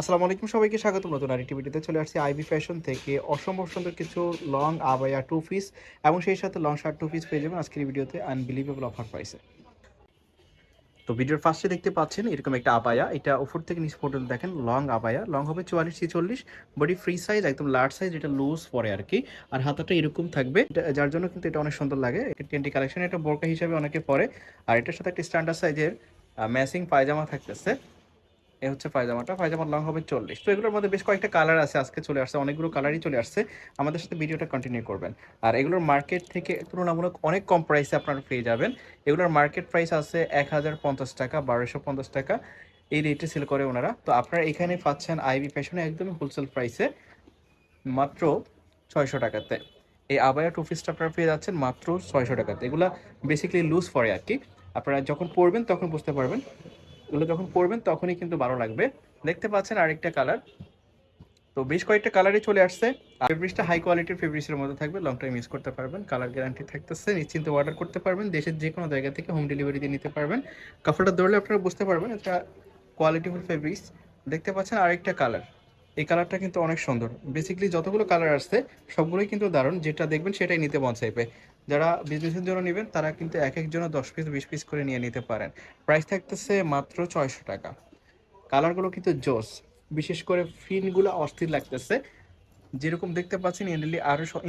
আসসালামু আলাইকুম, সবাইকে স্বাগতম নতুন আরেকটি ভিডিওতে। চলে আসছি আইবি ফ্যাশন থেকে অসম্ভব সুন্দর কিছু লং আবায়া টু পিস এবং সেই সাথে লং শার্ট টু পিস পেয়ে যাবেন আজকের এই ভিডিওতে আনবিলিভেবল অফার প্রাইসে। তো ভিডিওর ফার্স্টে দেখতে পাচ্ছেন এরকম একটা আবায়া, এটা উপর থেকে নিচ পর্যন্ত দেখেন লং আবায়া, লং হবে 44-46, বডি ফ্রি সাইজ একদম লার্জ সাইজ, এটা লুজ পরে আর কি। আর হাতাটা এরকম থাকবে, যার জন্য কিন্তু এটা অনেক সুন্দর লাগে। টেন্টি কালেকশন, এটা বোরকা হিসেবে অনেকে পরে। আর এটার সাথে একটা স্ট্যান্ডার্ড সাইজের ম্যাচিং পায়জামা থাকতেছে। এ হচ্ছে পায়জামার লং হবে 40। তো এগুলোর মধ্যে বেশ কয়েকটা কালার আছে, আজকে চলে আসছে, অনেকগুলো কালারই চলে আসছে। আমাদের সাথে ভিডিওটা কন্টিনিউ করবেন। আর এগুলোর মার্কেট থেকে তুলনামূলক অনেক কম প্রাইসে আপনারা পেয়ে যাবেন। এগুলোর মার্কেট প্রাইস আছে 1050 টাকা, 1250 টাকা, এই রেটে সেল করে ওনারা। তো আপনারা এখানে পাচ্ছেন আইবি ফ্যাশনে একদমই হোলসেল প্রাইসে মাত্র 600 টাকাতে। এই আবায়া টু পিসটা আপনারা পেয়ে যাচ্ছেন মাত্র 600 টাকাতে। এগুলা বেসিক্যালি লুজ পরে আর কি, আপনারা যখন পরবেন তখন বুঝতে পারবেন। এগুলো যখন পরবেন তখনই কিন্তু ভালো লাগবে। দেখতে পাচ্ছেন আরেকটা কালার। তো বেশ কয়েকটা কালারই চলে আসছে। আর ফেব্রিক্সটা হাই কোয়ালিটির ফেব্রিক্সের মধ্যে থাকবে, লং টাইম ইউজ করতে পারবেন, কালার গ্যারান্টি থাকতেছে, নিশ্চিন্তে অর্ডার করতে পারবেন, দেশের যে কোনো জায়গা থেকে হোম ডেলিভারি দিয়ে নিতে পারবেন। কাপড়টা ধরলে আপনারা বুঝতে পারবেন এটা কোয়ালিটিফুল ফেব্রিক্স। দেখতে পাচ্ছেন আরেকটা কালার, এই কালারটা কিন্তু অনেক সুন্দর। বেসিক্যালি যতগুলো কালার আসছে সবগুলোই কিন্তু দারুণ, যেটা দেখবেন সেটাই নিতে মন চাইবে। যারা বিজনেসের জন্য নেবেন তারা কিন্তু এক একজনের 10 পিস 20 পিস করে নিয়ে নিতে পারেন। প্রাইস থাকতেছে মাত্র 600 টাকা। কালারগুলো কিন্তু জোস, বিশেষ করে ফিনগুলো অস্থির লাগতেছে। যেরকম দেখতে পাচ্ছেন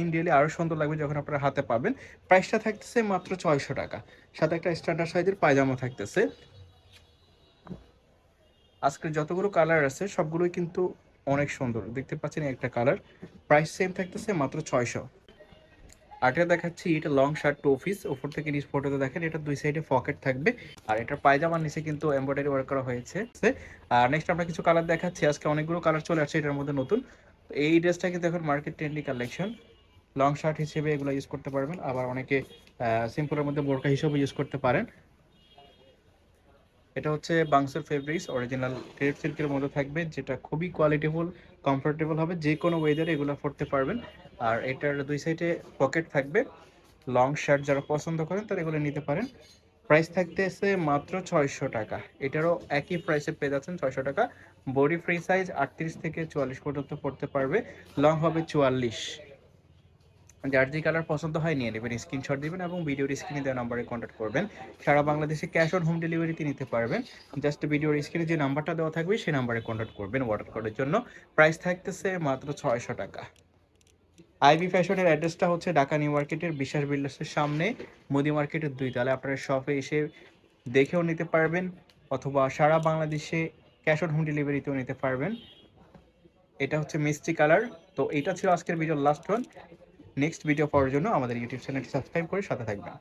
ইন্ডিয়ালি আরও সুন্দর লাগবে যখন আপনারা হাতে পাবেন। প্রাইসটা থাকতেছে মাত্র 600 টাকা। সাথে একটা স্ট্যান্ডার্ড সাইজের পায়জামা থাকতেছে। আজকের যতগুলো কালার আছে সবগুলোই কিন্তু অনেক সুন্দর, দেখতে পাচ্ছেন একটা কালার। প্রাইস সেম থাকতেছে মাত্র 600। আরটা দেখাচ্ছি, এটা লং শার্ট টু পিস, উপর থেকে নিচ পর্যন্ত দেখেন, এটা দুই সাইডে পকেট থাকবে। আর এটার পায়জামার নিচে কিন্তু এমব্রয়ডারি ওয়ার্ক করা হয়েছে। আর নেক্সট আমরা কিছু কালার দেখাচ্ছি, আজকে অনেকগুলো কালার চলে আসছে এটার মধ্যে নতুন। তো এই ড্রেসটা কিন্তু এখন market trendy collection. Long shirt হিসেবে এগুলো ইউজ করতে পারবেন, আবার অনেকে সিম্পলের মধ্যে বোরকা হিসেবে ইউজ করতে পারেন। এটা হচ্ছে বাংসের ফেব্রিক্স, অরিজিনাল ক্রেপ সিল্কের মধ্যে থাকবে, যেটা খুবই কোয়ালিটিফুল, কমফোর্টেবল হবে, যে কোনো ওয়েদারে এগুলো পরতে পারবেন। আর এটার দুই সাইডে পকেট থাকবে। লং শার্ট যারা পছন্দ করেন তারা এগুলো নিতে পারেন। প্রাইস থাকতেছে মাত্র 600 টাকা। এটারও একই প্রাইসে পেয়ে যাচ্ছেন 600 টাকা। বডি ফ্রি সাইজ 38 থেকে 44 পর্যন্ত পড়তে পারবে, লং হবে 44। যার যে কালার পছন্দ হয় নিয়ে নেবেন, স্ক্রিনশট দিবেন এবং ভিডিওর স্ক্রিনে দেওয়া নাম্বারে কন্ট্যাক্ট করবেন। সারা বাংলাদেশে ক্যাশ অন হোম ডেলিভারিতে নিতে পারবেন। জাস্ট ভিডিওর স্ক্রিনে যে নাম্বারটা দেওয়া থাকবে সেই নাম্বারে কন্ট্যাক্ট করবেন অর্ডার করার জন্য। প্রাইস থাকতেছে মাত্র 600 টাকা। আইবি ফ্যাশনের অ্যাড্রেসটা হচ্ছে ঢাকা নিউ মার্কেটের বিশ্বাস বিল্ডার্সের সামনে, মুদি মার্কেটের 2 তলায়। আপনারা শপে এসে দেখেও নিতে পারবেন, অথবা সারা বাংলাদেশে ক্যাশ অন হোম ডেলিভারিতেও নিতে পারবেন। এটা হচ্ছে মিষ্টি কালার। তো এটা ছিল আজকের ভিডিওর লাস্ট ওয়ান। নেক্সট ভিডিও পাওয়ার জন্য আমাদের ইউটিউব চ্যানেলটি সাবস্ক্রাইব করে সাথে থাকবেন।